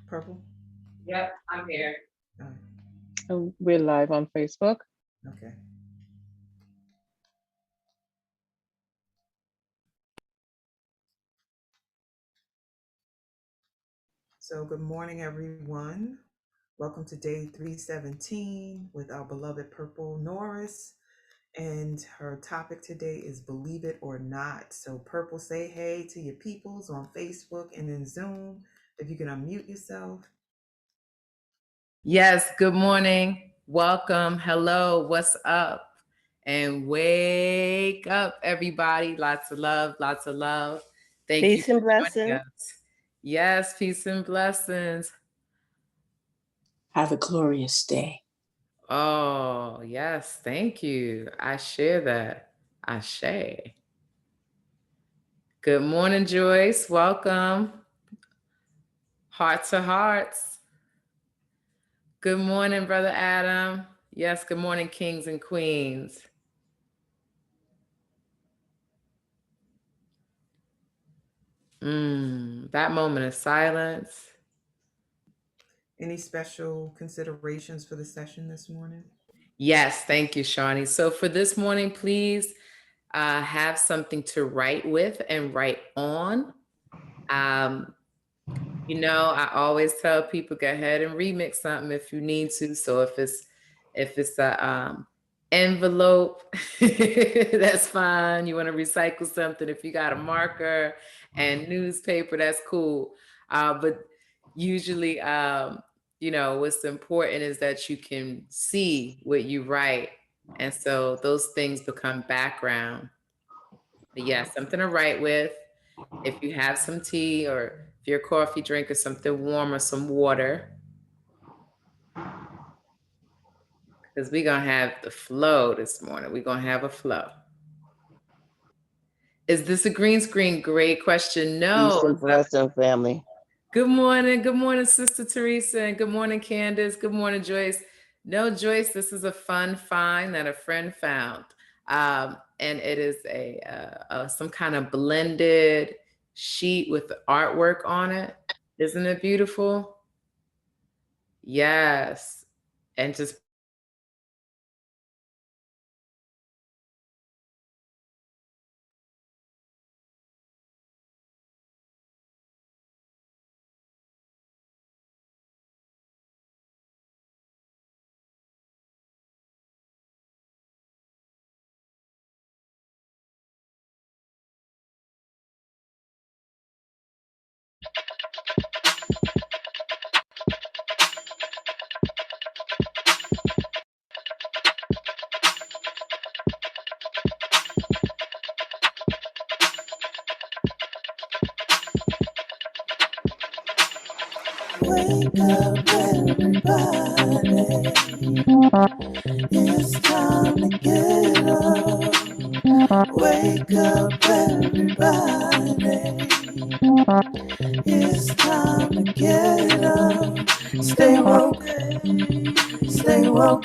Purple? Yep, I'm here. All right. We're live on Facebook. Okay. So, good morning, everyone. Welcome to day 317 with our beloved Purple Norris. And her topic today is Believe It or Not. So, Purple, say hey to your peoples on Facebook and in Zoom. If you can unmute yourself. Yes, good morning. Welcome. Hello, what's up? And wake up, everybody. Lots of love, lots of love. Thank you Peace and for joining blessings. us. Yes, peace and blessings. Have a glorious day. Oh, yes, thank you. I share that. I share. Good morning, Joyce. Welcome. Heart to hearts. Good morning, Brother Adam. Yes, good morning, kings and queens. That moment of silence. Any special considerations for the session this morning? Yes, thank you, Shawnee. So for this morning, please have something to write with and write on. I always tell people go ahead and remix something if you need to. So if it's a envelope, that's fine. You want to recycle something. If you got a marker and newspaper, that's cool. But usually, what's important is that you can see what you write. And so those things become background. But yeah, something to write with. If you have some tea or if you're a coffee drinker, something warm or some water. Because we're going to have the flow this morning. We're going to have a flow. Is this a green screen? Great question. No. Peace and blessing, family. Good morning. Good morning, Sister Teresa. And good morning, Candace. Good morning, Joyce. No, Joyce, this is a fun find that a friend found. And it is some kind of blended sheet with artwork on it. Isn't it beautiful? Yes. And just Wake up, everybody. It's time to get up. Wake up, everybody. It's time to get up. Stay woke, stay woke,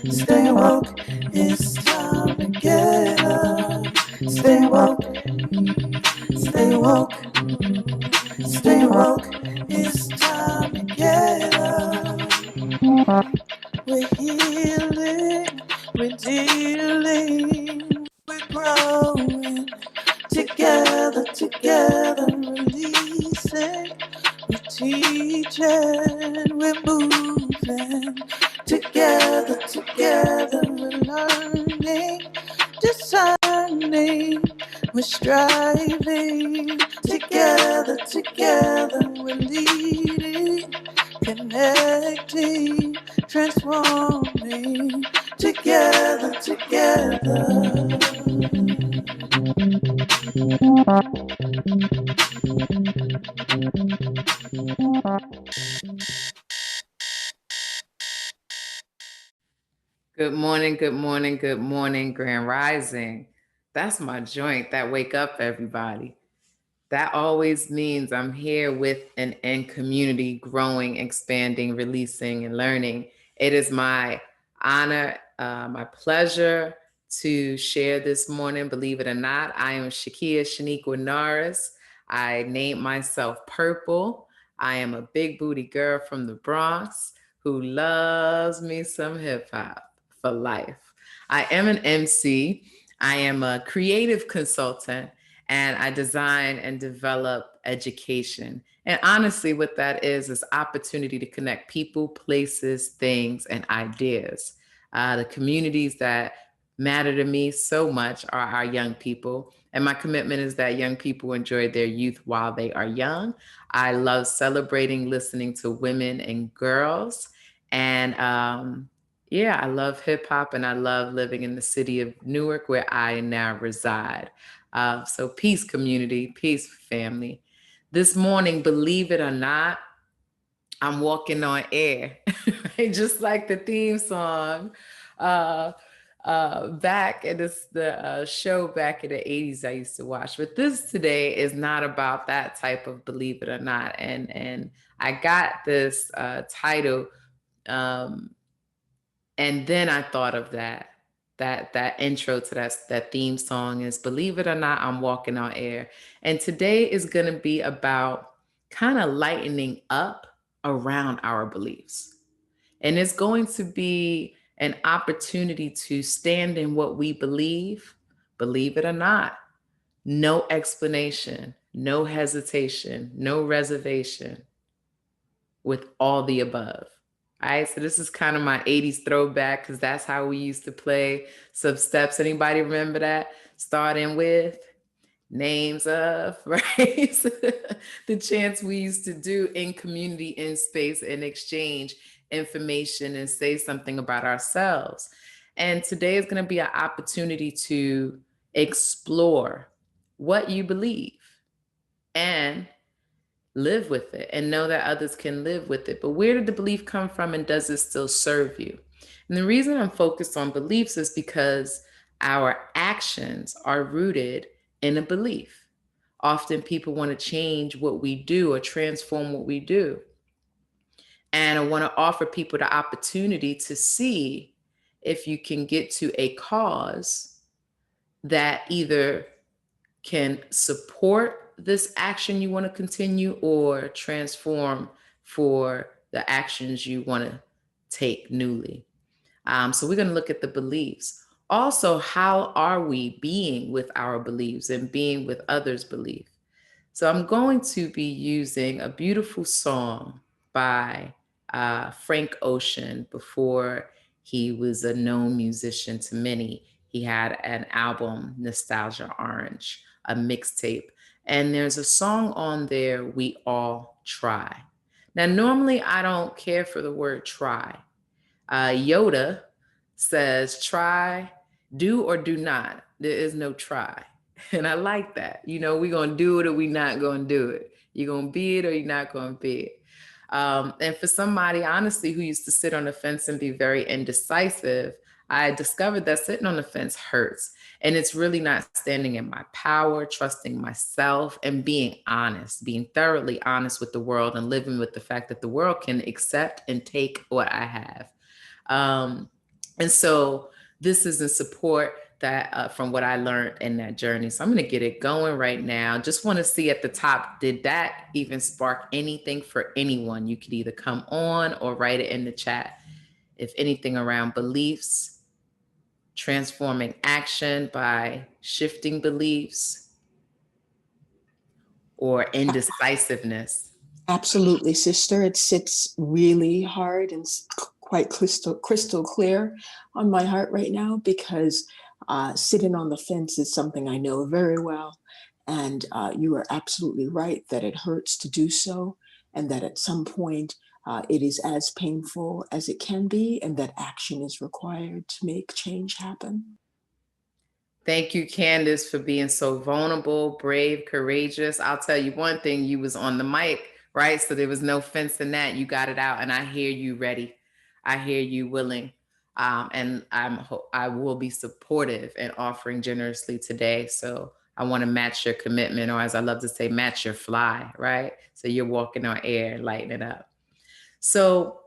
stay woke. It's time to get up. Stay woke, stay woke, stay woke. It's time to get up. We're healing, we're dealing, we're growing. Together, together, releasing. We're teaching, we're moving. Together, together, we're learning, discerning. We're striving. Together, together, we're leading, connecting, transforming. Together, together. good morning, good morning, good morning, Grand Rising. That's my joint. That wake up, everybody. That always means I'm here with and in community, growing, expanding, releasing, and learning. It is my honor, my pleasure to share this morning. Believe it or not, I am Shakia Shaniqua Norris. I named myself Purple. I am a big booty girl from the Bronx who loves me some hip hop for life. I am an MC. I am a creative consultant, and I design and develop education. And honestly, what that is opportunity to connect people, places, things, and ideas. The communities that matter to me so much are our young people. And my commitment is that young people enjoy their youth while they are young. I love celebrating, listening to women and girls. And yeah, I love hip hop, and I love living in the city of Newark where I now reside. So peace, community, peace, family. This morning, believe it or not, I'm walking on air, right? Just like the theme song. Uh, back in the show back in the 80s I used to watch. But this today is not about that type of believe it or not. And I got this title, and then I thought of that intro to that theme song is believe it or not, I'm walking on air. And today is gonna be about kind of lightening up around our beliefs. And it's going to be an opportunity to stand in what we believe it or not. No explanation, no hesitation, no reservation, with all the above. All right, so this is kind of my 80s throwback because that's how we used to play some steps. Anybody remember that? Starting with names of, right? The chants we used to do in community, in space, and exchange information and say something about ourselves. And today is going to be an opportunity to explore what you believe and live with it and know that others can live with it. But where did the belief come from, and does it still serve you? And the reason I'm focused on beliefs is because our actions are rooted in a belief. Often people want to change what we do or transform what we do. And I want to offer people the opportunity to see if you can get to a cause that either can support this action you want to continue or transform for the actions you want to take newly. So we're going to look at the beliefs. Also, how are we being with our beliefs and being with others' beliefs? So I'm going to be using a beautiful song by Frank Ocean. Before he was a known musician to many, he had an album, Nostalgia Orange, a mixtape. And there's a song on there, We All Try. Now, normally I don't care for the word try. Yoda says, try, do or do not. There is no try. And I like that. You know, we're going to do it or we're not going to do it. You're going to be it or you're not going to be it. And for somebody, honestly, who used to sit on the fence and be very indecisive, I discovered that sitting on the fence hurts. And it's really not standing in my power, trusting myself, and being honest, being thoroughly honest with the world and living with the fact that the world can accept and take what I have. And so this is in support that from what I learned in that journey. So I'm going to get it going right now. Just want to see at the top, did that even spark anything for anyone? You could either come on or write it in the chat. If anything around beliefs, transforming action by shifting beliefs, or indecisiveness. Absolutely, sister. It sits really hard and quite crystal clear on my heart right now, because sitting on the fence is something I know very well. And you are absolutely right that it hurts to do so, and that at some point it is as painful as it can be, and that action is required to make change happen. Thank you, Candace, for being so vulnerable, brave, courageous. I'll tell you one thing, you was on the mic, right? So there was no fence in that. You got it out, and I hear you ready. I hear you willing. And I will be supportive and offering generously today. So I want to match your commitment, or as I love to say, match your fly, right? So you're walking on air, lighting it up. So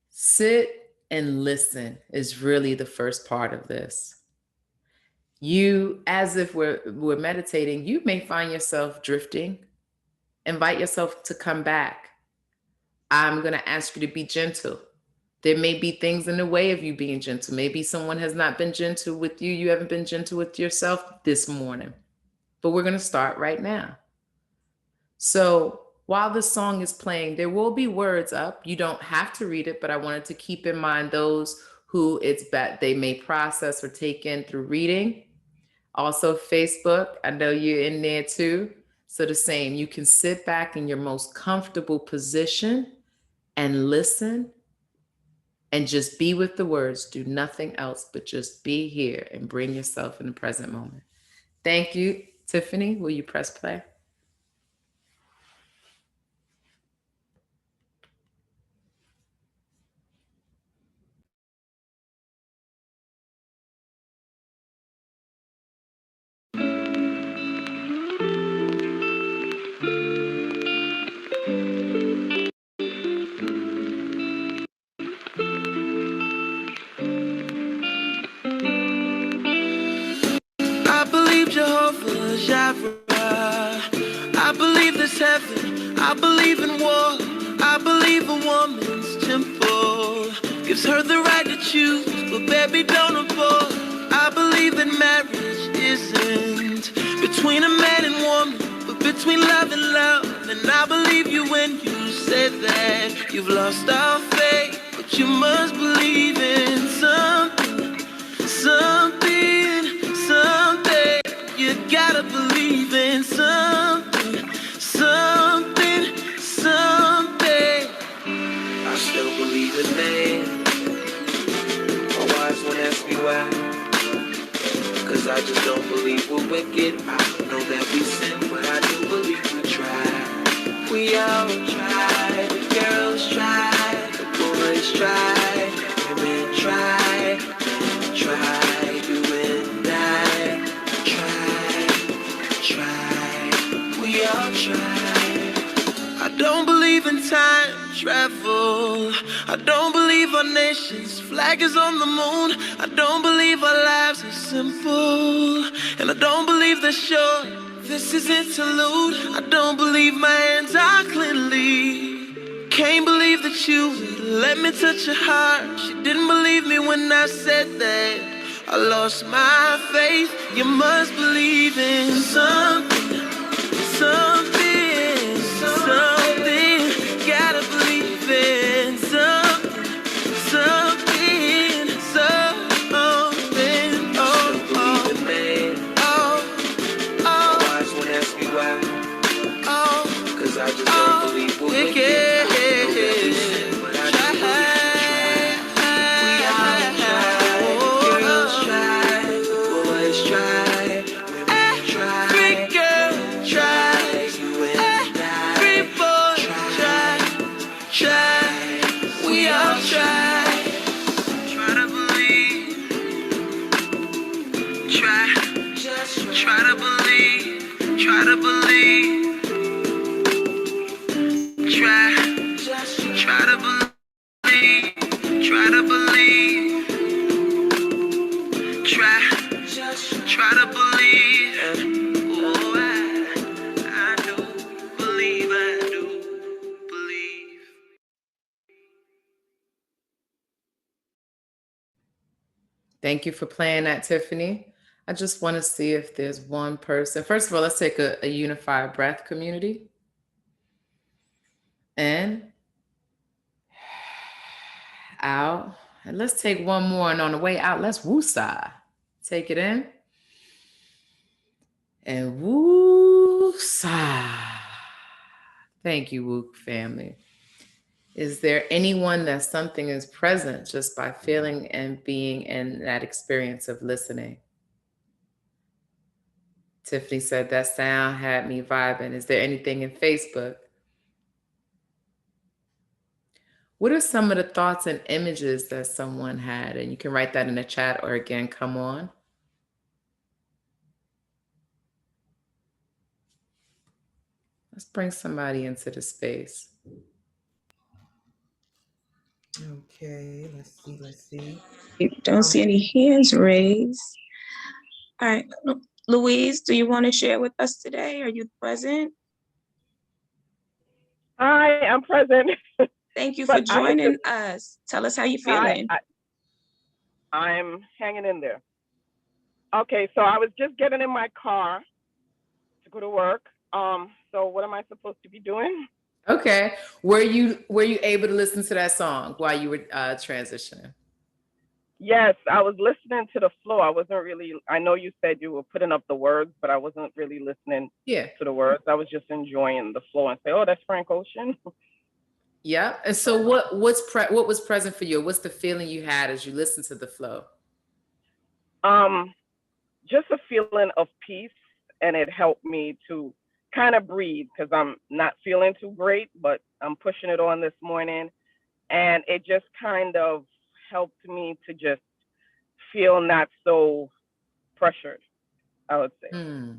sit and listen is really the first part of this. You, as if we're meditating, you may find yourself drifting. Invite yourself to come back. I'm going to ask you to be gentle. There may be things in the way of you being gentle. Maybe someone has not been gentle with you. You haven't been gentle with yourself this morning. But we're going to start right now. So while this song is playing, there will be words up. You don't have to read it, but I wanted to keep in mind those who they may process or take in through reading. Also Facebook, I know you're in there too. So the same, you can sit back in your most comfortable position and listen and just be with the words. Do nothing else but just be here and bring yourself in the present moment. Thank you. Tiffany, will you press play? I believe Jehovah Jireh. I believe there's heaven. I believe in war. I believe a woman's temple gives her the right to choose, but baby, don't abort. I believe that marriage isn't between a man and woman, but between love and love. And I believe you when you said that you've lost all faith, but you must believe in something, something, something. You gotta believe in something, something, something. I still believe in man. My wives won't ask me why, cause I just don't believe we're wicked. I know that we sin, but I do believe we try. We all try, the girls try, the boys try, women try, men try, you and I try, we all try. I don't believe in time travel. I don't believe our nation's flag is on the moon. I don't believe our lives are simple. And I don't believe they're short. This is interlude. I don't believe my hands are cleanly. Can't believe that you would let me touch your heart. She didn't believe me when I said that I lost my faith. You must believe in something, something, something. Gotta believe in something, something, something. Oh, oh, oh, oh. My wives won't ask me why. Oh, cause I just don't believe we're wicked. But I do believe we all try. Girls try, boys try, women try, every girl tries, you and I every boy try, we all try. Try to believe, just try to believe, try to believe. Try to believe, try to believe, try to believe. Oh, I do believe, I do believe. Thank you for playing that, Tiffany. I just want to see if there's one person. First of all, let's take a unified breath, community. In, out. And let's take one more. And on the way out, let's woosah. Take it in. And woosah. Thank you, Wook family. Is there anyone that something is present just by feeling and being in that experience of listening? Tiffany said that sound had me vibing. Is there anything in Facebook? What are some of the thoughts and images that someone had? And you can write that in the chat or again, come on. Let's bring somebody into the space. Okay, let's see. Don't see any hands raised. All right. Louise, do you want to share with us today? Are you present? Hi, I'm present. Thank you for joining us. Tell us how you're feeling. I'm hanging in there. Okay, so I was just getting in my car to go to work. So what am I supposed to be doing? Okay. Were you able to listen to that song while you were transitioning? Yes, I was listening to the flow. I wasn't really, I know you said you were putting up the words, but I wasn't really listening to the words. I was just enjoying the flow and say, oh, that's Frank Ocean. Yeah. And so what was present for you? What's the feeling you had as you listened to the flow? Just a feeling of peace, and it helped me to kind of breathe because I'm not feeling too great, but I'm pushing it on this morning. And it just kind of helped me to just feel not so pressured, I would say.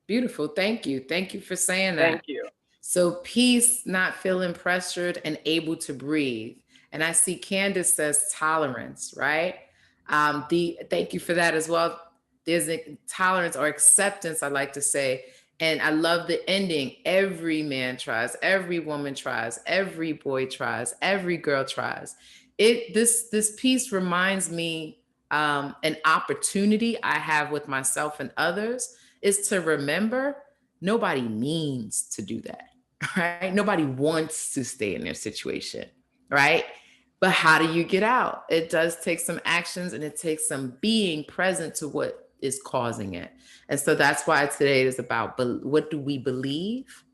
Beautiful. Thank you. Thank you for saying that. Thank you. So peace, not feeling pressured, and able to breathe. And I see Candace says tolerance, right? Thank you for that as well. There's a tolerance or acceptance, I like to say. And I love the ending. Every man tries, every woman tries, every boy tries, every girl tries. This piece reminds me an opportunity I have with myself and others is to remember nobody means to do that, right? Nobody wants to stay in their situation, right? But how do you get out? It does take some actions, and it takes some being present to what is causing it. And so that's why today is about what do we believe?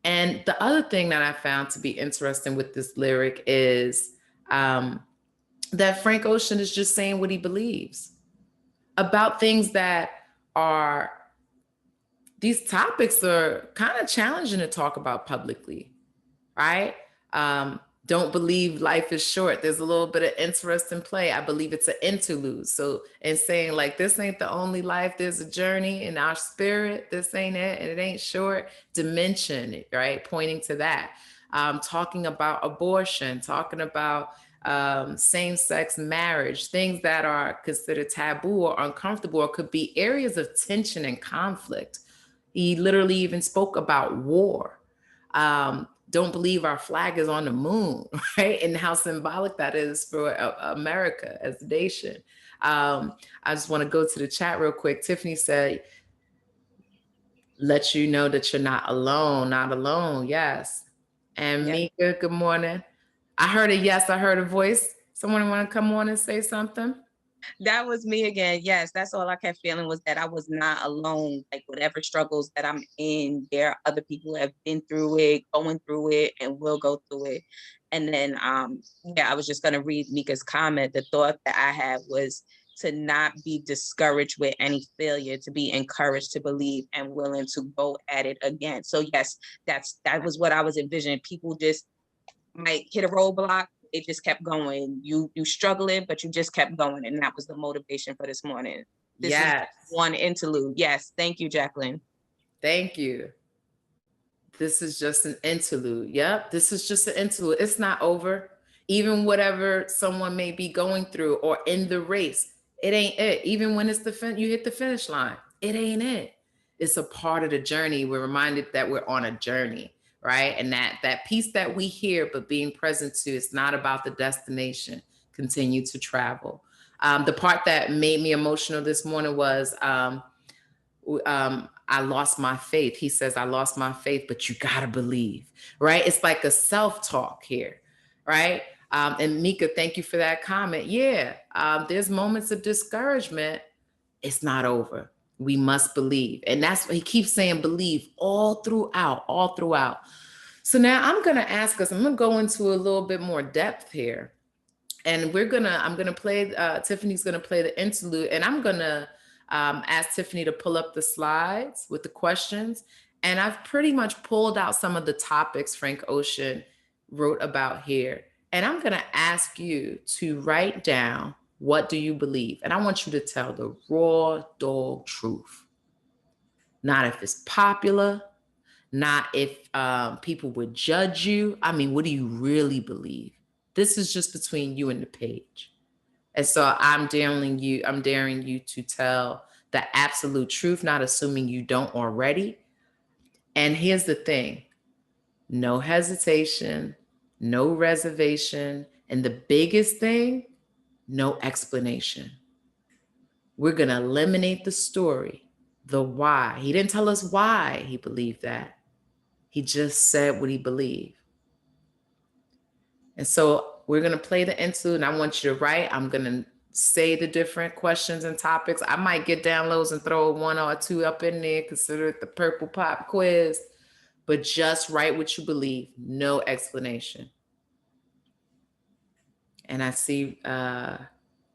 And the other thing that I found to be interesting with this lyric is that Frank Ocean is just saying what he believes about things that are, these topics are kind of challenging to talk about publicly, right? Don't believe life is short. There's a little bit of interesting play. I believe it's an interlude. So, in saying like, this ain't the only life, there's a journey in our spirit. This ain't it, and it ain't short. Dimension, right? Pointing to that. Talking about abortion, talking about same-sex marriage, things that are considered taboo or uncomfortable, or could be areas of tension and conflict. He literally even spoke about war. Don't believe our flag is on the moon, right? And how symbolic that is for America as a nation. I just want to go to the chat real quick. Tiffany said, let you know that you're not alone. Yes. And Mika, good morning. I heard a yes, I heard a voice. Someone want to come on and say something? That was me again. Yes, that's all I kept feeling, was that I was not alone. Like, whatever struggles that I'm in, there are other people who have been through it, going through it, and will go through it. And then, I was just going to read Mika's comment. The thought that I had was to not be discouraged with any failure, to be encouraged to believe and willing to go at it again. So yes, that was what I was envisioning. People just might hit a roadblock. It just kept going. You struggling, but you just kept going. And that was the motivation for this morning. This is one interlude. Yes. Thank you, Jacqueline. Thank you. This is just an interlude. Yep. This is just an interlude. It's not over. Even whatever someone may be going through or in the race, it ain't it. Even when it's you hit the finish line, it ain't it. It's a part of the journey. We're reminded that we're on a journey, right? And that piece that we hear, but being present to, it's not about the destination. Continue to travel. The part that made me emotional this morning was I lost my faith. He says, I lost my faith, but you gotta believe, right? It's like a self-talk here, right? And Mika, thank you for that comment. Yeah, there's moments of discouragement. It's not over. We must believe. And that's what he keeps saying, believe all throughout. So now I'm gonna ask us, I'm gonna go into a little bit more depth here. And I'm gonna play, Tiffany's gonna play the interlude, and I'm gonna ask Tiffany to pull up the slides with the questions. And I've pretty much pulled out some of the topics Frank Ocean wrote about here. And I'm gonna ask you to write down, what do you believe? And I want you to tell the raw dog truth. Not if it's popular, not if people would judge you. I mean, what do you really believe? This is just between you and the page. And so I'm daring you to tell the absolute truth, not assuming you don't already. And here's the thing, no hesitation, no reservation, and the biggest thing, no explanation. We're going to eliminate the story, the why. He didn't tell us why he believed that. He just said what he believed. And so we're going to play the interlude, and I want you to write. I'm going to say the different questions and topics. I might get downloads and throw one or two up in there, consider it the purple pop quiz, but just write what you believe, no explanation. And I see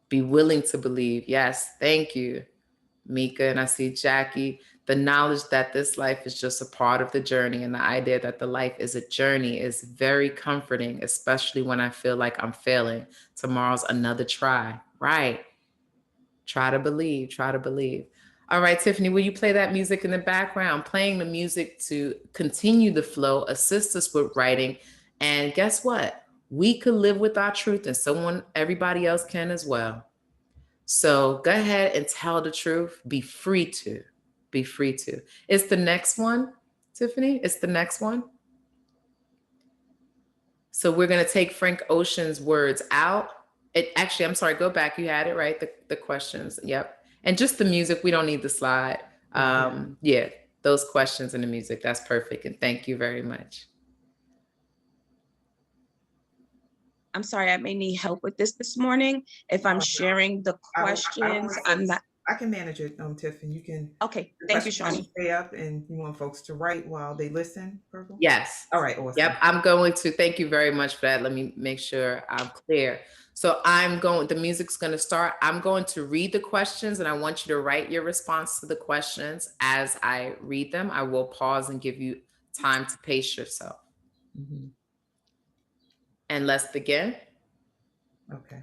be willing to believe. Yes, thank you, Mika. And I see Jackie, the knowledge that this life is just a part of the journey, and the idea that the life is a journey is very comforting, especially when I feel like I'm failing. Tomorrow's another try. Right. Try to believe, try to believe. All right, Tiffany, will you play that music in the background? Playing the music to continue the flow, assist us with writing. And guess what? We could live with our truth, and everybody else can as well. So go ahead and tell the truth. Be free to. Be free to. It's the next one, Tiffany. It's the next one. So we're going to take Frank Ocean's words out. I'm sorry, go back. You had it right. The questions. Yep. And just the music. We don't need the slide. Yeah, those questions and the music. That's perfect. And thank you very much. I'm sorry, I may need help with this morning. If I'm sharing the questions, I can manage it, Tiffany. You can. Okay, thank you, Shawnee. Stay up, and you want folks to write while they listen, Purple? Yes. All right, awesome. Yep, I'm going to. Thank you very much for that. Let me make sure I'm clear. So the music's going to start. I'm going to read the questions, and I want you to write your response to the questions as I read them. I will pause and give you time to pace yourself. Mm-hmm. And let's begin. Okay.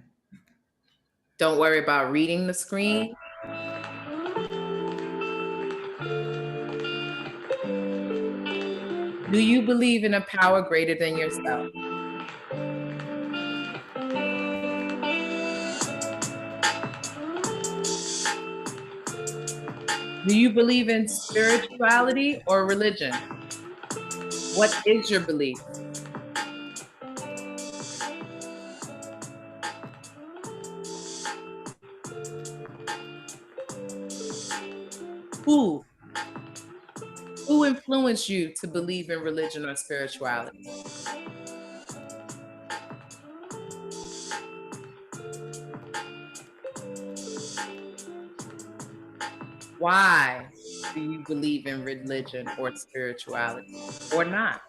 Don't worry about reading the screen. Do you believe in a power greater than yourself? Do you believe in spirituality or religion? What is your belief? Who influenced you to believe in religion or spirituality? Why do you believe in religion or spirituality, or not?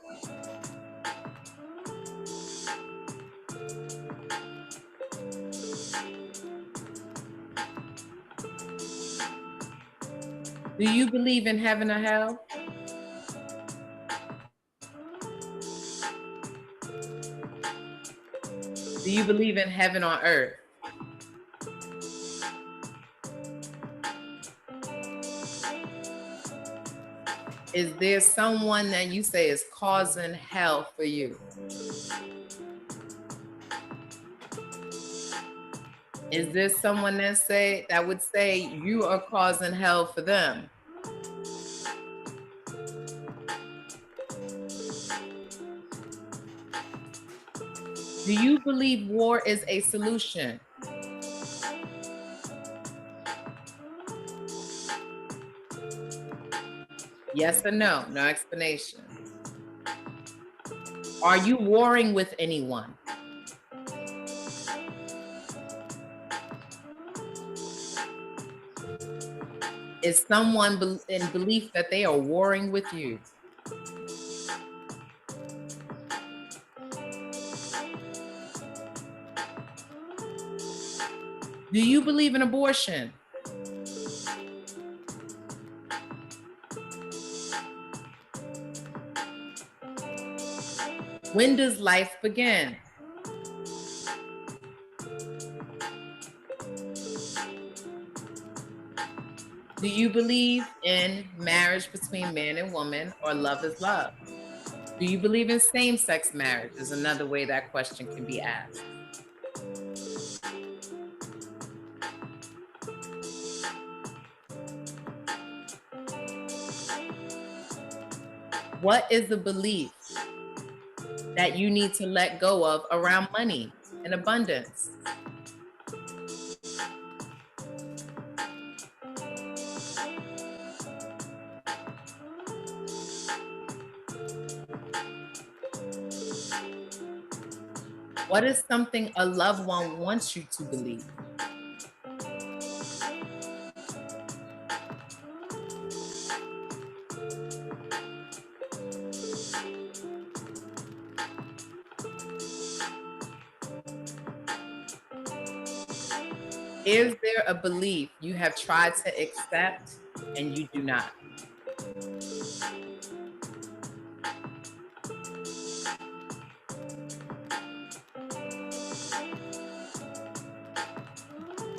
Do you believe in heaven or hell? Do you believe in heaven on earth? Is there someone that you say is causing hell for you? Is there someone that would say you are causing hell for them? Do you believe war is a solution? Yes or no? No explanation. Are you warring with anyone? Is someone in belief that they are warring with you? Do you believe in abortion? When does life begin? Do you believe in marriage between man and woman, or love is love? Do you believe in same-sex marriage? Is another way that question can be asked. What is the belief that you need to let go of around money and abundance? What is something a loved one wants you to believe? Is there a belief you have tried to accept and you do not?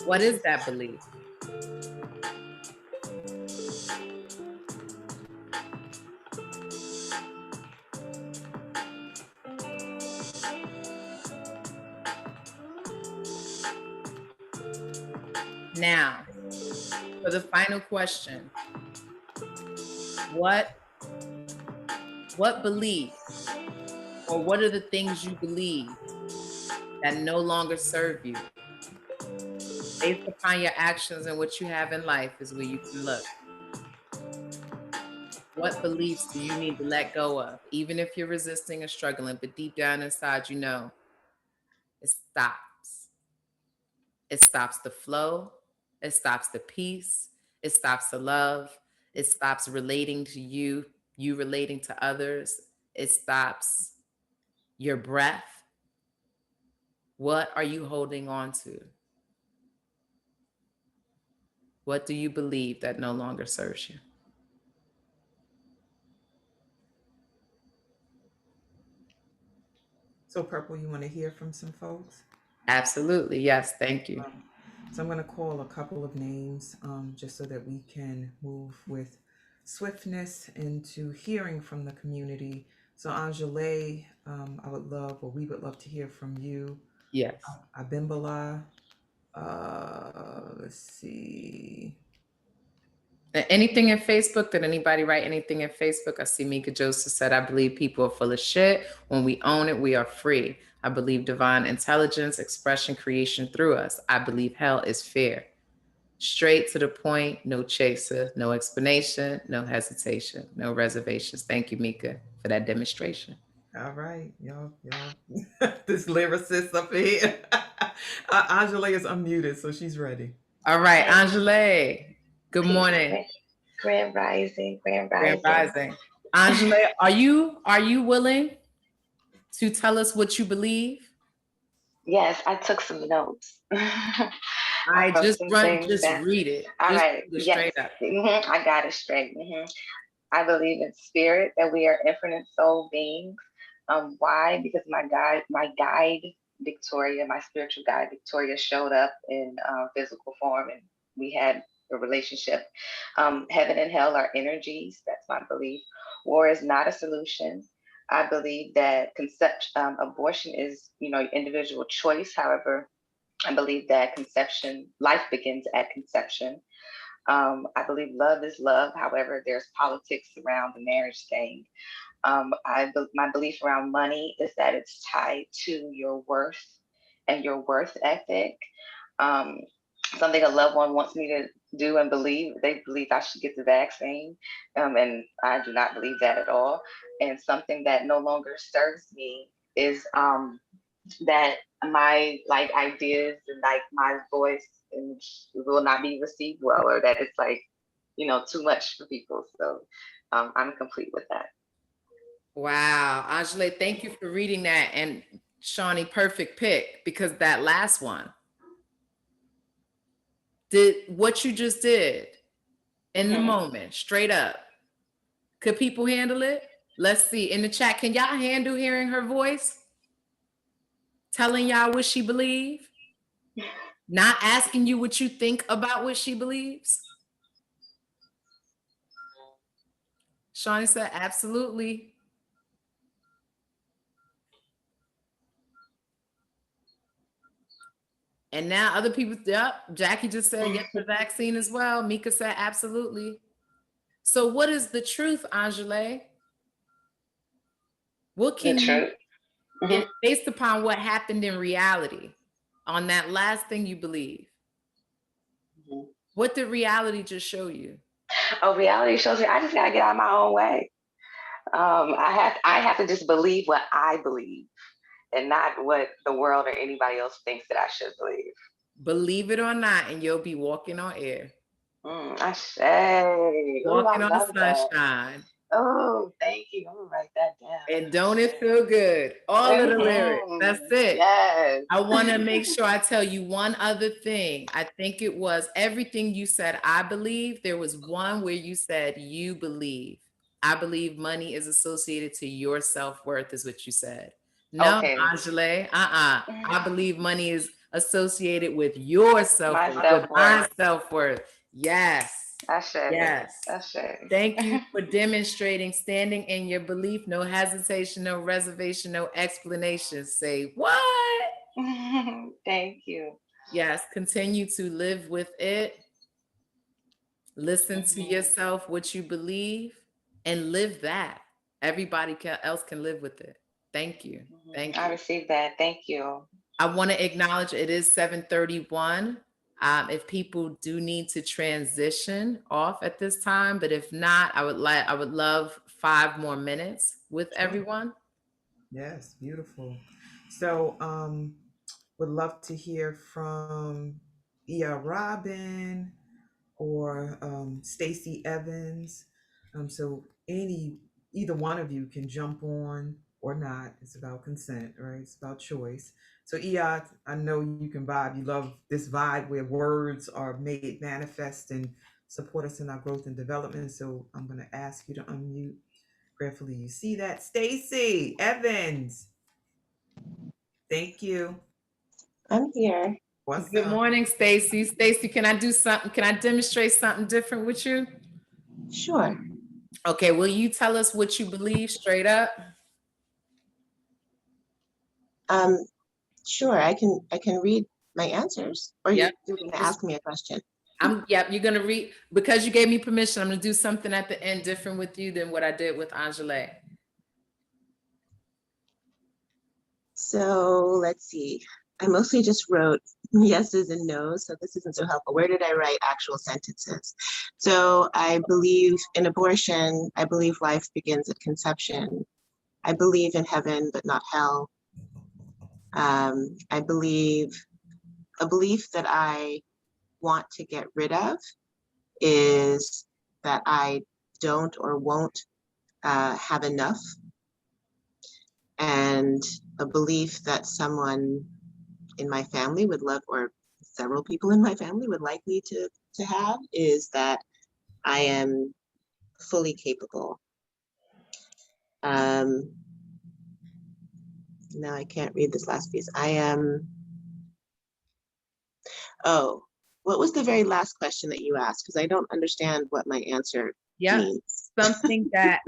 What is that belief? Now, for the final question, what belief or what are the things you believe that no longer serve you? Based upon your actions and what you have in life is where you can look. What beliefs do you need to let go of, even if you're resisting or struggling, but deep down inside, you know, it stops. It stops the flow. It stops the peace. It stops the love. It stops relating to you, you relating to others. It stops your breath. What are you holding on to? What do you believe that no longer serves you? So, Purple, you want to hear from some folks? Absolutely. Yes. Thank you. So I'm going to call a couple of names just so that we can move with swiftness into hearing from the community. So Angele, I would love, or we would love to hear from you. Yes. Abimbala, let's see. Anything in Facebook? Did anybody write anything in Facebook? I see Mika Joseph said, I believe people are full of shit. When we own it, we are free. I believe divine intelligence, expression, creation through us. I believe hell is fair. Straight to the point, no chaser, no explanation, no hesitation, no reservations. Thank you, Mika, for that demonstration. All right, y'all, this lyricist up here. Angela is unmuted, so she's ready. All right, Hey. Angela, good Peace, morning. Grand Rising, Grand Grand Rising. rising. Angela, are you willing to tell us what you believe? Yes, I took some notes. I wrote just some run, things just down. read it. All Just right, read it yes, straight up. I got it straight. I believe in spirit, that we are infinite soul beings. Why? Because my guide Victoria, my spiritual guide Victoria, showed up in physical form, and we had a relationship. Heaven and hell are energies. That's my belief. War is not a solution. I believe that abortion is, individual choice. However, I believe that life begins at conception. I believe love is love. However, there's politics around the marriage thing. My belief around money is that it's tied to your worth and your worth ethic. Um, Something a loved one wants me to do and believe, they believe I should get the vaccine. And I do not believe that at all. And something that no longer serves me is that my ideas and my voice and will not be received well, or that it's too much for people. So I'm complete with that. Wow, Angela, thank you for reading that. And Shawnee, perfect pick, because that last one did what you just did in the moment, straight up. Could people handle it? Let's see in the chat. Can y'all handle hearing her voice? Telling y'all what she believes? Not asking you what you think about what she believes? Shawnee said, absolutely. And now other people, yep. Jackie just said, yes, the vaccine as well. Mika said, absolutely. So what is the truth, Angela? What The can you, truth. Mhm. based upon what happened in reality, on that last thing you believe, Mhm. what did reality just show you? Oh, reality shows me I just gotta get out of my own way. I have to just believe what I believe and not what the world or anybody else thinks that I should believe. Believe it or not, and you'll be walking on air, I say, oh, I walking on love that. sunshine. Oh, thank you. I'm gonna write that down. And don't it feel good? All of the lyrics. That's it. Yes. I want to make sure I tell you one other thing. I think it was everything you said, I believe. There was one where you said, you believe. I believe money is associated to your self-worth, is what you said. No, Okay. Angele, I believe money is associated with your My self-worth, with my self-worth. self-worth. Yes. I say. Yes. I say. Thank you for demonstrating, standing in your belief, no hesitation, no reservation, no explanation. Say what? Thank you. Yes, continue to live with it. Listen to yourself, what you believe, and live that. Everybody else can live with it. Thank you. Thank I you. received that. Thank you. I want to acknowledge it is 7:31. If people do need to transition off at this time, but if not, I would love 5 more minutes with Sure. everyone. Yes, beautiful. So, would love to hear from Robin or Stacy Evans. So either one of you can jump on or not. It's about consent, right? It's about choice. So I know you can vibe. You love this vibe where words are made manifest and support us in our growth and development. So I'm gonna ask you to unmute. Prayerfully, you see that. Stacy Evans. Thank you. I'm here. What's Good up? morning, Stacy. Stacy, can I do something? Can I demonstrate something different with you? Sure. Okay, will you tell us what you believe straight up? Um, sure. I can read my answers, or Yep. you're going to ask me a question. Yep, you're gonna read because you gave me permission. I'm gonna do something at the end different with you than what I did with Angele. So let's see. I mostly just wrote yeses and nos, so this isn't so helpful. Where did I write actual sentences? So I believe in abortion. I believe life begins at conception. I believe in heaven, but not hell. I believe a belief that I want to get rid of is that I don't or won't have enough, and a belief that someone in my family would love, or several people in my family would like me to have, is that I am fully capable. Now I can't read this last piece. I am, oh, what was the very last question that you asked? Because I don't understand what my answer means. Something that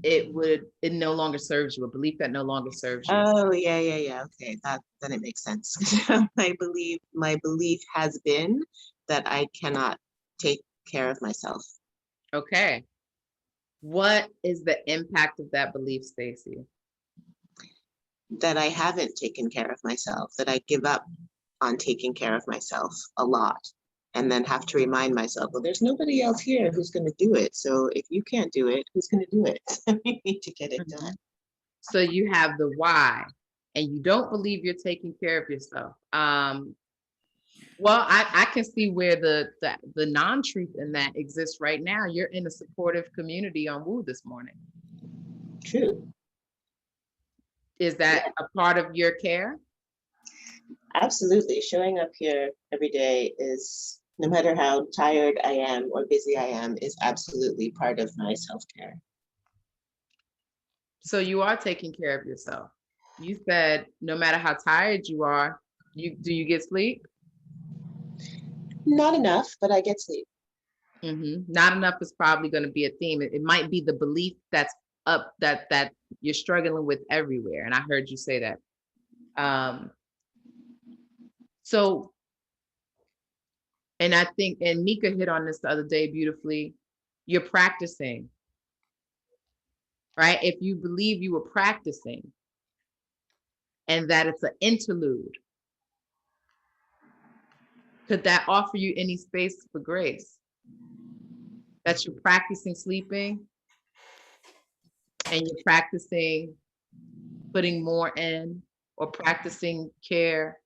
it no longer serves you, a belief that no longer serves you. Oh, yeah. Okay, then it makes sense. my belief has been that I cannot take care of myself. Okay. What is the impact of that belief, Stacy? That I haven't taken care of myself, that I give up on taking care of myself a lot, and then have to remind myself, well, there's nobody else here who's going to do it. So if you can't do it, who's going to do it? We need to get it done. So you have the why, and you don't believe you're taking care of yourself. Well, I can see where the non-truth in that exists right now. You're in a supportive community on Woo this morning. True. Is that a part of your care? Absolutely. Showing up here every day is, no matter how tired I am or busy I am, is absolutely part of my self-care. So you are taking care of yourself. You said no matter how tired you are, do you get sleep? Not enough, but I get sleep. Not enough is probably going to be a theme. It might be the belief that's up that you're struggling with everywhere. And I heard you say that. So, and I think, and Mika hit on this the other day beautifully, you're practicing. right? If you believe you were practicing and that it's an interlude, could that offer you any space for grace? That you're practicing sleeping and you're practicing putting more in, or practicing care,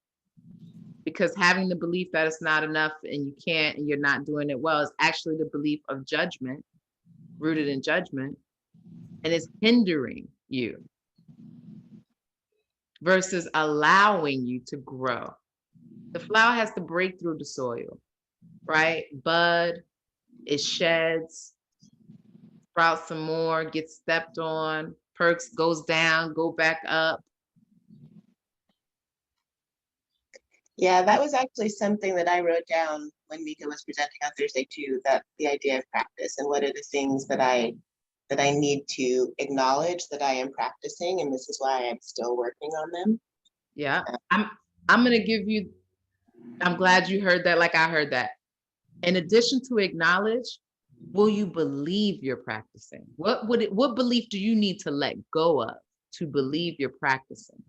because having the belief that it's not enough and you can't and you're not doing it well is actually the belief of judgment, rooted in judgment, and it's hindering you versus allowing you to grow. The flower has to break through the soil, right? Bud, it sheds, sprouts some more, gets stepped on, perks, goes down, go back up. Yeah, that was actually something that I wrote down when Mika was presenting on Thursday too, that the idea of practice and what are the things that I need to acknowledge that I am practicing, and this is why I'm still working on them. Yeah, I'm gonna give you, I'm glad you heard that like I heard that. In addition to acknowledge, will you believe you're practicing? What belief do you need to let go of to believe you're practicing?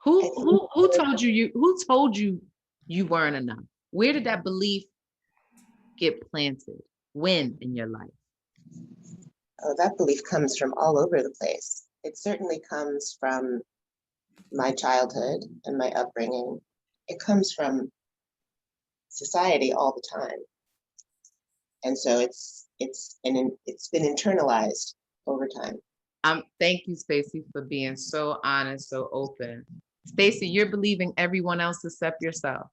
Who told you you weren't enough? Where did that belief get planted? When in your life? Oh, that belief comes from all over the place. It certainly comes from my childhood and my upbringing. It comes from society all the time. And so it's been internalized over time. Thank you, Stacey, for being so honest, so open. Stacey, you're believing everyone else except yourself.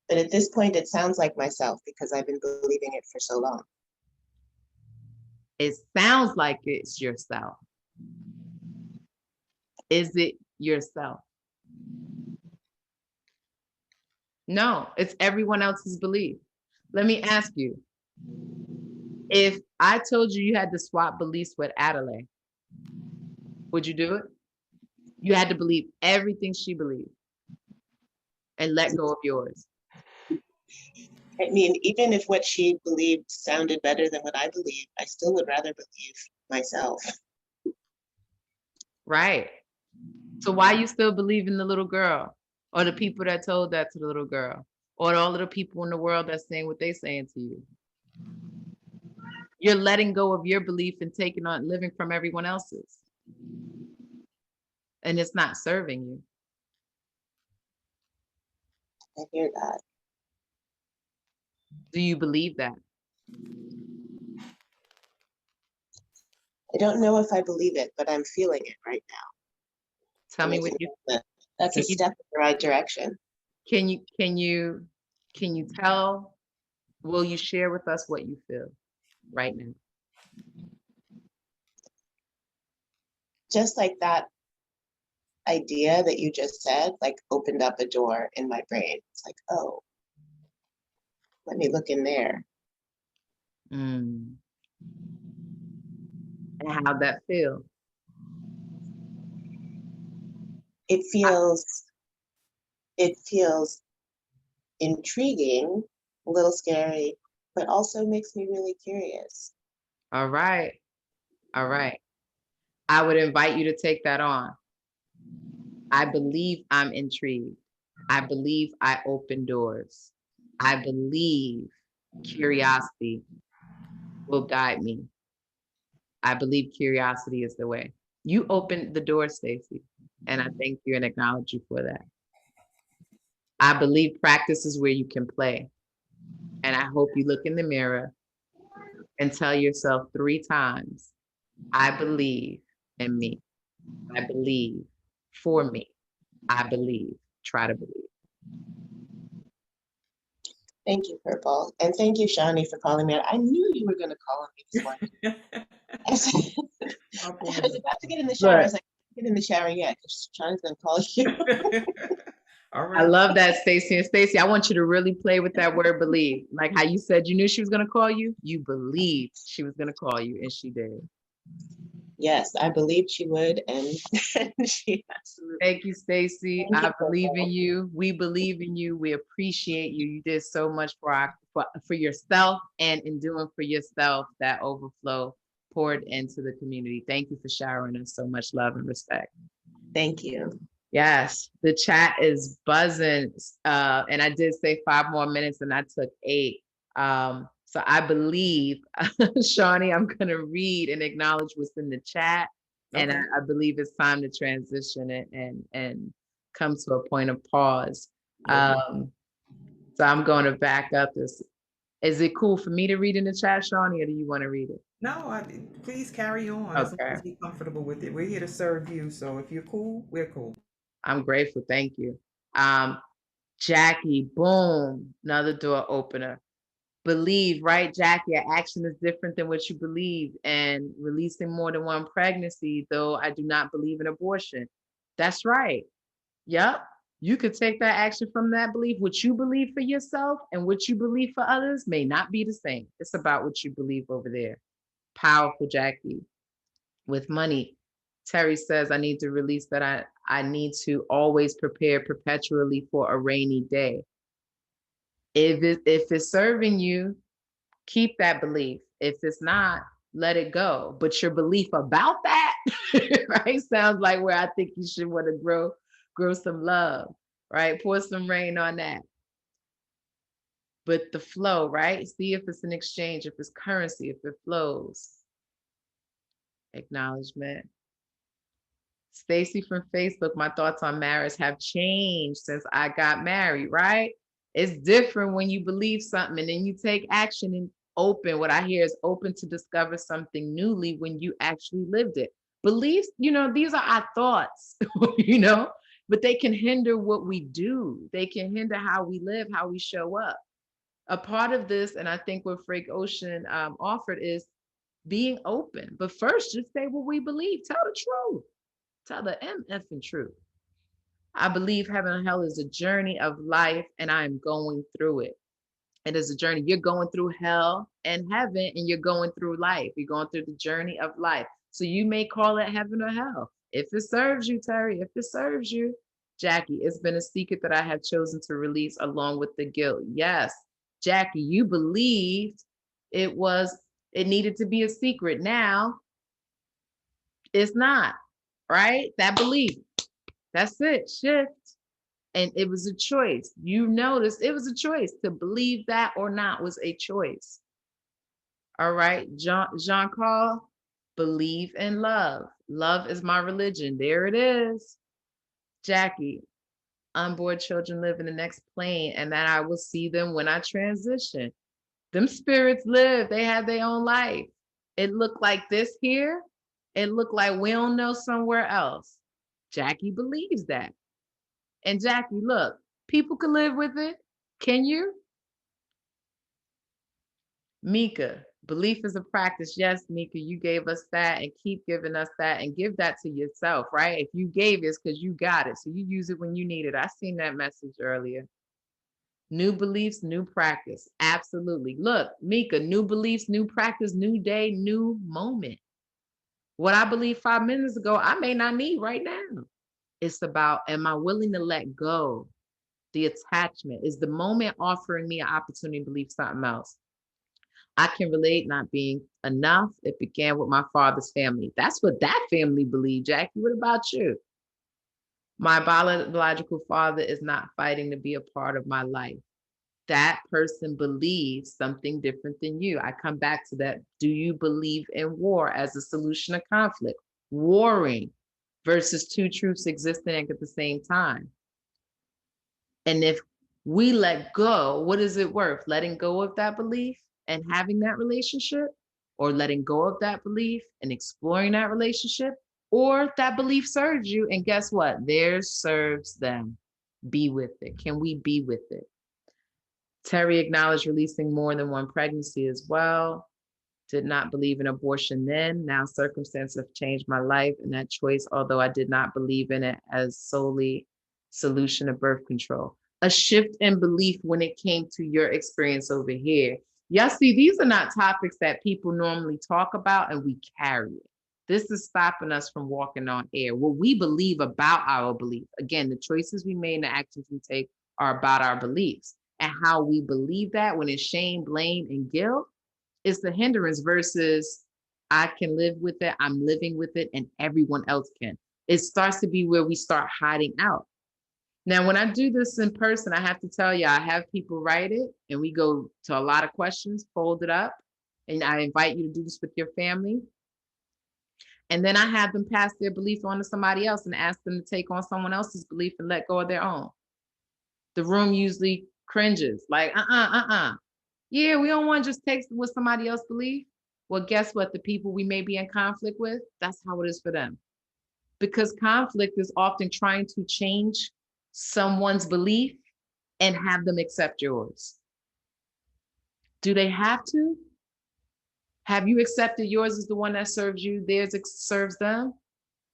But at this point, it sounds like myself because I've been believing it for so long. It sounds like it's yourself. Is it yourself? No, it's everyone else's belief. Let me ask you, if I told you you had to swap beliefs with Adelaide, would you do it? You had to believe everything she believed and let go of yours. I mean, even if what she believed sounded better than what I believe, I still would rather believe myself. Right. So why you still believe in the little girl, or the people that told that to the little girl, or all of the people in the world that's saying what they saying to you? You're letting go of your belief and taking on living from everyone else's. And it's not serving you. I hear that. Do you believe that? I don't know if I believe it, but I'm feeling it right now. Tell me what you. That's a step in the right direction. Can you tell? Will you share with us what you feel right now? Just like that idea that you just said, like opened up a door in my brain. It's like, oh, let me look in there. And how'd that feel? It feels intriguing, a little scary, but also makes me really curious. All right. All right. I would invite you to take that on. I believe I'm intrigued. I believe I open doors. I believe curiosity will guide me. I believe curiosity is the way. You opened the door, Stacey, and I thank you and acknowledge you for that. I believe practice is where you can play. And I hope you look in the mirror and tell yourself 3 times, I believe in me. I believe for me. I believe. Try to believe. Thank you, Purple. And thank you, Shani, for calling me. I knew you were going to call on me this morning. I was about to get in the shower. I was like, get in the shower yet, because Shani's going to call you. All right. I love that, Stacey. And Stacey, I want you to really play with that word believe. Like how you said you knew she was going to call you. You believed she was going to call you, and she did. Yes, I believed she would, and she absolutely. Thank you, Stacy. Thank you, I believe Coco. in you. We believe in you. We appreciate you. You did so much for yourself, and in doing for yourself, that overflow poured into the community. Thank you for showering us so much love and respect. Thank you. Yes, the chat is buzzing. And I did say 5 more minutes and I took 8. So I believe, Shawnee, I'm going to read and acknowledge what's in the chat. And Okay. I believe it's time to transition it and come to a point of pause. So I'm going to back up this. Is it cool for me to read in the chat, Shawnee, or do you want to read it? No, please carry on as long Okay. as you're comfortable with it. We're here to serve you. So if you're cool, we're cool. I'm grateful. Thank you. Jackie, boom, another door opener. Believe, right, Jackie? Your action is different than what you believe, and releasing more than one pregnancy, though I do not believe in abortion. That's right. Yep. You could take that action from that belief. What you believe for yourself and what you believe for others may not be the same. It's about what you believe over there. Powerful, Jackie. With money, Terry says, I need to release that I need to always prepare perpetually for a rainy day. If it's serving you, keep that belief. If it's not, let it go. But your belief about that, right, sounds like where I think you should want to grow some love, right? Pour some rain on that. But the flow, right? See if it's an exchange, if it's currency, if it flows. Acknowledgement. Stacy from Facebook, my thoughts on marriage have changed since I got married, right? It's different when you believe something and then you take action and open. What I hear is open to discover something newly when you actually lived it. Beliefs, these are our thoughts, but they can hinder what we do. They can hinder how we live, how we show up. A part of this, and I think what Frank Ocean offered is being open. But first, just say what we believe. Tell the truth. Tell the MF and truth. I believe heaven and hell is a journey of life, and I am going through it. It is a journey. You're going through hell and heaven, and you're going through life. You're going through the journey of life. So you may call it heaven or hell. If it serves you, Terry, if it serves you, Jackie, it's been a secret that I have chosen to release along with the guilt. Yes, Jackie, you believed it needed to be a secret. Now it's not, right? That belief. That's it. Shift. And it was a choice. You noticed it was a choice. To believe that or not was a choice. All right. Jean-Paul, believe in love. Love is my religion. There it is. Jackie, unborn children live in the next plane, and that I will see them when I transition. Them spirits live. They have their own life. It looked like this here. It looked like we don't know somewhere else. Jackie believes that. And Jackie, look, people can live with it. Can you? Mika, belief is a practice. Yes, Mika, you gave us that and keep giving us that and give that to yourself, right? If you gave it, it's because you got it. So you use it when you need it. I seen that message earlier. New beliefs, new practice. Absolutely. Look, Mika, new beliefs, new practice, new day, new moment. What I believed 5 minutes ago, I may not need right now. It's about, am I willing to let go? The attachment. Is the moment offering me an opportunity to believe something else? I can relate not being enough. It began with my father's family. That's what that family believed, Jackie. What about you? My biological father is not fighting to be a part of my life. That person believes something different than you. I come back to that. Do you believe in war as a solution of conflict? Warring versus two truths existing at the same time. And if we let go, what is it worth? Letting go of that belief and having that relationship, or letting go of that belief and exploring that relationship, or that belief serves you. And guess what? Theirs serves them. Be with it. Can we be with it? Terry acknowledged releasing more than one pregnancy as well. Did not believe in abortion then. Now circumstances have changed my life and that choice, although I did not believe in it as solely solution of birth control. A shift in belief when it came to your experience over here. Y'all see, these are not topics that people normally talk about, and we carry it. This is stopping us from walking on air. What we believe about our belief. Again, the choices we made and the actions we take are about our beliefs. And how we believe that when it's shame, blame, and guilt is the hindrance versus I can live with it, I'm living with it, and everyone else can. It starts to be where we start hiding out. Now, when I do this in person, I have to tell you, I have people write it and we go to a lot of questions, fold it up, and I invite you to do this with your family. And then I have them pass their belief on to somebody else and ask them to take on someone else's belief and let go of their own. The room usually cringes, like, yeah, we don't want to just take what somebody else believes. Well, guess what? The people we may be in conflict with, that's how it is for them. Because conflict is often trying to change someone's belief and have them accept yours. Do they have to? Have you accepted yours as the one that serves you, theirs serves them?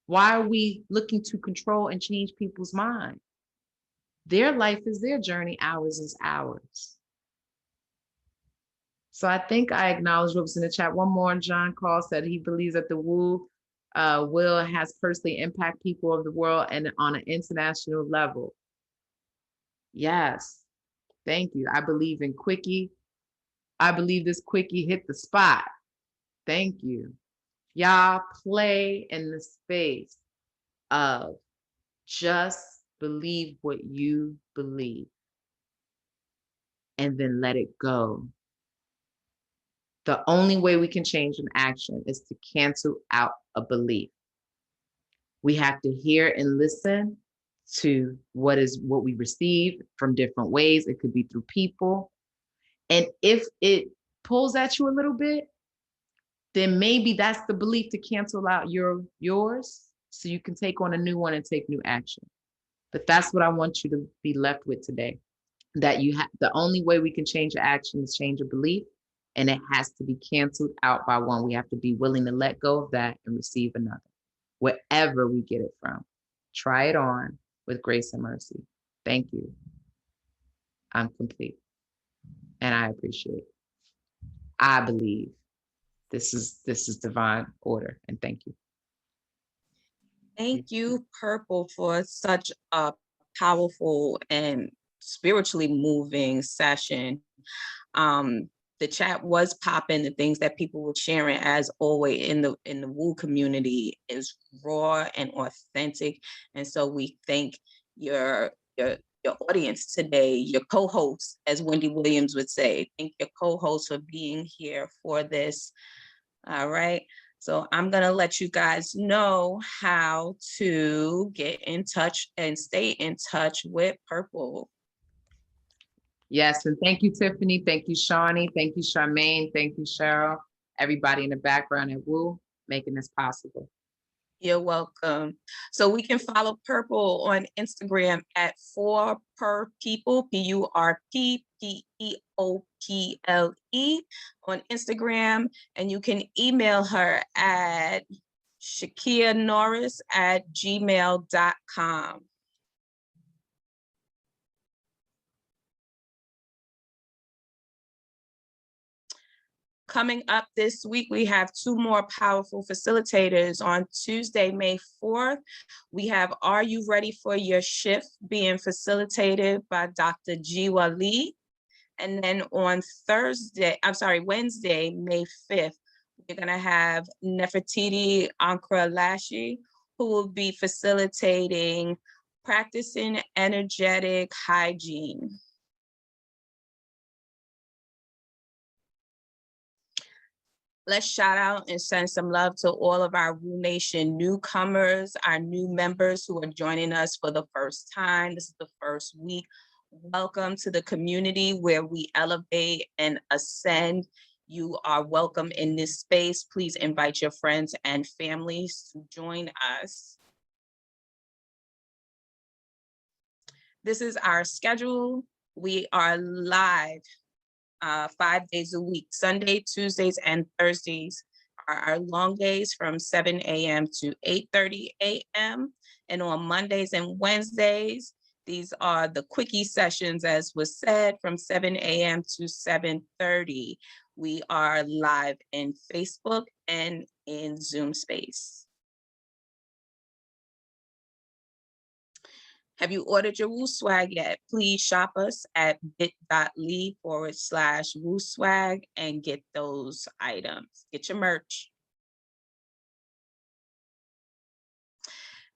Why are we looking to control and change people's mind? Their life is their journey, ours is ours. So I think I acknowledge what was in the chat. One more, John Call said he believes that the Wu will has personally impact people of the world and on an international level. Yes, thank you. I believe in Quickie. I believe this Quickie hit the spot. Thank you. Y'all play in the space of just believe what you believe and then let it go. The only way we can change an action is to cancel out a belief. We have to hear and listen to what we receive from different ways. It could be through people. And if it pulls at you a little bit, then maybe that's the belief to cancel out yours so you can take on a new one and take new action. But that's what I want you to be left with today. That the only way we can change an action is change a belief, and it has to be canceled out by one. We have to be willing to let go of that and receive another, wherever we get it from. Try it on with grace and mercy. Thank you. I'm complete. And I appreciate it. I believe this is divine order, and thank you. Thank you, Purple, for such a powerful and spiritually moving session. The chat was popping. The things that people were sharing, as always, in the Woo community is raw and authentic. And so we thank your audience today, your co-hosts, as Wendy Williams would say. Thank your co-hosts for being here for this. All right. So I'm going to let you guys know how to get in touch and stay in touch with Purple. Yes, and thank you, Tiffany. Thank you, Shawnee. Thank you, Charmaine. Thank you, Cheryl. Everybody in the background at Woo, making this possible. You're welcome. So we can follow Purple on Instagram at 4PurPeople, PURPPEOPLE on Instagram. And you can email her at shakianorris@gmail.com. Coming up this week, we have 2 more powerful facilitators. On Tuesday, May 4th, we have Are You Ready for Your Shift being facilitated by Dr. Jiwa Lee. And then on Wednesday, May 5th, we're gonna have Nefertiti Ankralashi, who will be facilitating practicing energetic hygiene. Let's shout out and send some love to all of our Woo Nation newcomers, our new members who are joining us for the first time. This is the first week. Welcome to the community where we elevate and ascend. You are welcome in this space. Please invite your friends and families to join us. This is our schedule. We are live 5 days a week. Sunday, Tuesdays, and Thursdays are our long days from 7 a.m. to 8:30 a.m. And on Mondays and Wednesdays, these are the quickie sessions, as was said, from 7 a.m. to 7:30. We are live in Facebook and in Zoom space. Have you ordered your Woo Swag yet? Please shop us at bit.ly/Woo Swag and get those items. Get your merch.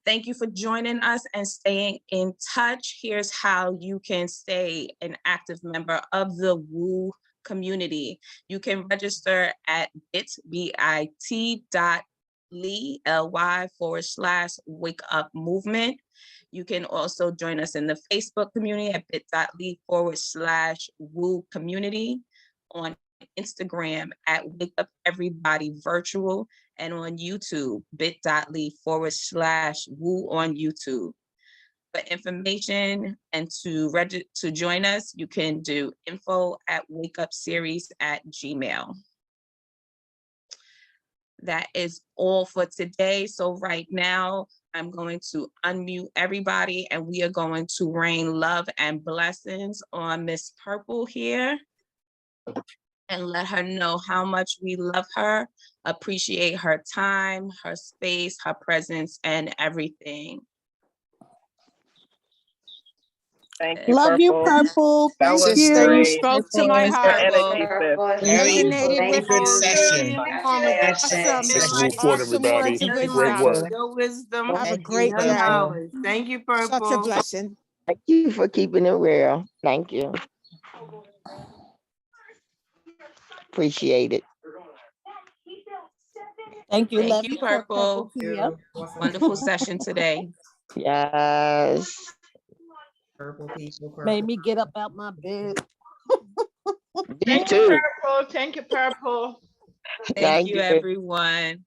Thank you for joining us and staying in touch. Here's how you can stay an active member of the Woo community. You can register at bit.ly/wake up movement. You can also join us in the Facebook community at bit.ly/Woo community, on Instagram at Wake Up Everybody Virtual, and on YouTube, bit.ly/Woo on YouTube. For information and to join us, you can do info@wakeupseries@gmail.com. That is all for today. So right now, I'm going to unmute everybody and we are going to rain love and blessings on Miss Purple here and let her know how much we love her, appreciate her time, her space, her presence, and everything. Thank you, Love you, Purple. That Thank was you. great. You spoke to my Your heart. energy, sis. Resonated Very with good me. session. Awesome. Sexual report, Awesome everybody. words of Great wisdom. work. Your wisdom, Have a Thank you, great your day. knowledge. Thank you, Such a Purple. blessing. Thank you for keeping it real. Thank you. Appreciate it. Thank you. Thank Love you, you, Purple Purple. Kia. Wonderful session today. Yes. Purple people, purple. Made me get up out my bed. Me Thank you, too. Purple. Thank you, Purple. Thank you, everyone.